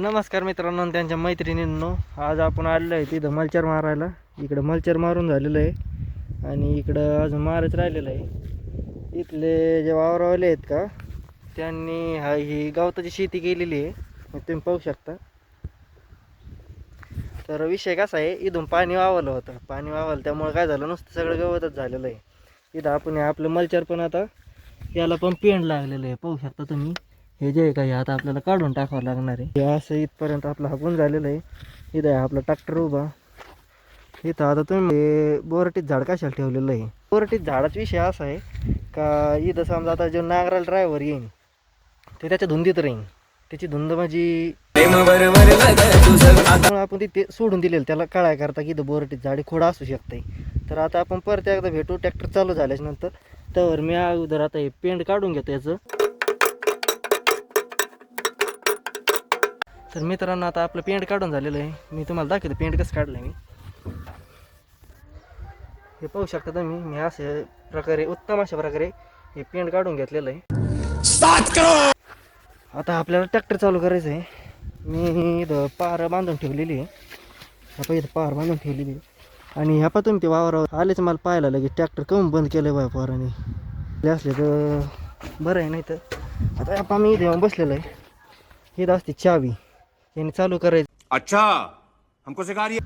नमस्कार मित्रांनो आणि त्यांच्या मैत्रिणींनो. आज आपण आलेलो आहे तिथं मलचर मारायला. इकडं मलचर मारून झालेलं आहे आणि इकडं अजून मारच राहिलेलं आहे. इथले जे वावरवाले आहेत का त्यांनी ही गवताची शेती केलेली आहे, तुम्ही पाहू शकता. तर विषय कसा आहे, इथून पाणी वावलं होतं, पाणी वावलं त्यामुळे काय झालं, नुसतं सगळं गवतच झालेलं आहे. इथं आपण आपलं मलचर पण आता याला पण पेंड लागलेलं आहे, पाहू शकता तुम्ही. हे जे काही आता आपल्याला काढून टाकावं लागणार आहे. हे असं इथपर्यंत आपलं हापून झालेलं आहे. इथं आहे आपला ट्रॅक्टर उभा. इथं आता तुम्ही बोरटीत झाड कशाला ठेवलेलं आहे. बोरटीत झाडाचा विषय असा आहे का, इथं समजा आता जो नांगराला ड्रायव्हर येईन ते त्याच्या धुंदीत राहीन. त्याची धुंद माझी आपण तिथे सोडून दिलेलं त्याला कळाय करता की इथं बोरटीत झाडी खोडा असू शकते. तर आता आपण परत एकदा भेटू ट्रॅक्टर चालू झाल्याच्या नंतर. तर मी अगोदर आता हे पेंड काढून घेतो याचं. तर मित्रांनो, आता आपलं पेंट काढून झालेलं आहे. मी तुम्हाला दाखवतो पेंट कसं काढलं आहे. हे पाहू शकता तुम्ही. मी अशा प्रकारे उत्तम अशा प्रकारे हे पेंट काढून घेतलेलं आहे. आता आपल्याला ट्रॅक्टर चालू करायचं आहे. मी इथं पार बांधून ठेवलेली आहे. आता इथं पार बांधून ठेवलेली आहे आणि ह्या पा तुम्ही ते वावरावर आलेच मला पाहायला लगेच ट्रॅक्टर कम बंद केलं आहे पोरांनी असले तर बरं आहे. नाही तर आता आपण मी इथे येऊन बसलेलं आहे. इथं असते चावी, याने चालू करायचं. अच्छा, हमको सिखा रही है.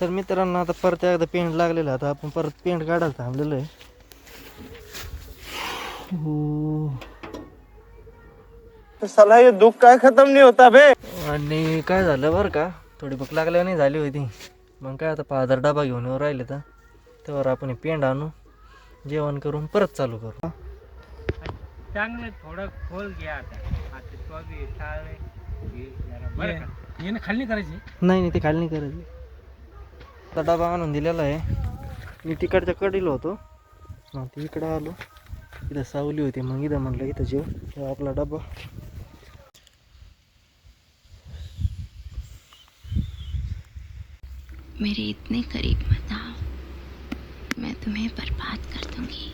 तर मित्रांनो, आता परत एकदा पेंट लागलेलं. आता आपण परत पेंट काढायला थांबलेलं आहे. साला ये दुख काय खत्म नहीं होता बे. आणि काय झालं बरं का, थोडी भूक लागल्यावर नाही झाली होती. मग काय आता पादर डबा घेऊन येऊ राहिले तर त्यावर आपण हे पेंट आणू, जेवण करून परत चालू करू. चांगलं थोडं खोल घ्या. आता खाली करायची नाही ते खाली नाही करायची. आता डबा आणून दिलेला आहे. मी तिकडच्या कडीला होतो, ते इकडं आलो. इथं सावली होती, मग इथं म्हणलं इथं जेव. आपला डबा. मेरे इतने करीब मत आओ, मैं तुम्हें बर्बाद कर दूंगी.